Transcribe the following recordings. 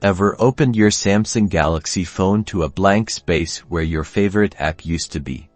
Ever opened your Samsung Galaxy phone to a blank space where your favorite app used to be?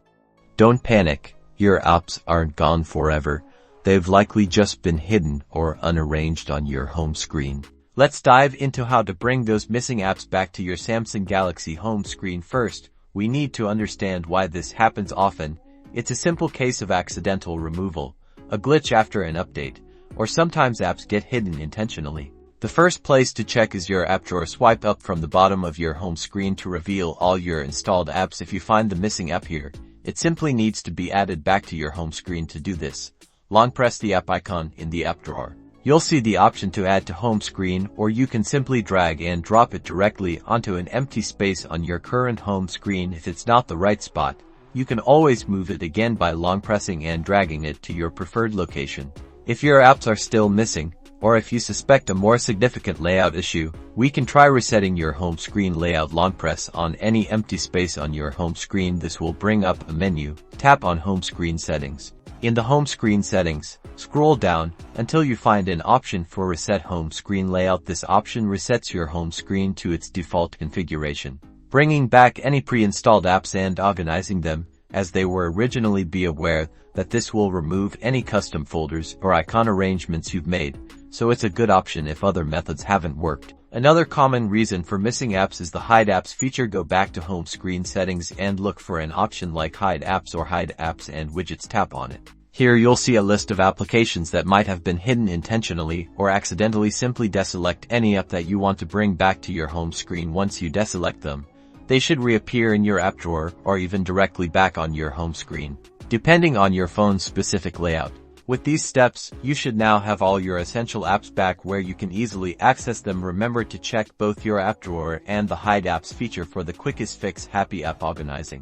Don't panic, your apps aren't gone forever. They've likely just been hidden or unarranged on your home screen. Let's dive into how to bring those missing apps back to your Samsung Galaxy home screen. First, we need to understand why this happens often. It's a simple case of accidental removal, a glitch after an update, or sometimes apps get hidden intentionally. The first place to check is your app drawer. Swipe up from the bottom of your home screen to reveal all your installed apps. If you find the missing app here, it simply needs to be added back to your home screen. To do this, long press the app icon in the app drawer. You'll see the option to add to home screen, or you can simply drag and drop it directly onto an empty space on your current home screen. If it's not the right spot, you can always move it again by long pressing and dragging it to your preferred location. If your apps are still missing, or if you suspect a more significant layout issue, we can try resetting your home screen layout. Long press on any empty space on your home screen. This will bring up a menu. Tap on Home Screen Settings. In the home screen settings, scroll down until you find an option for Reset Home Screen Layout. This option resets your home screen to its default configuration, bringing back any pre-installed apps and organizing them as they were originally. Be aware that this will remove any custom folders or icon arrangements you've made, so it's a good option if other methods haven't worked. Another common reason for missing apps is the Hide Apps feature. Go back to Home Screen Settings and look for an option like Hide Apps or Hide Apps and Widgets. Tap on it. Here you'll see a list of applications that might have been hidden intentionally or accidentally. Simply deselect any app that you want to bring back to your home screen. Once you deselect them, they should reappear in your app drawer or even directly back on your home screen, depending on your phone's specific layout. With these steps, you should now have all your essential apps back where you can easily access them. Remember to check both your app drawer and the Hide Apps feature for the quickest fix. Happy app organizing.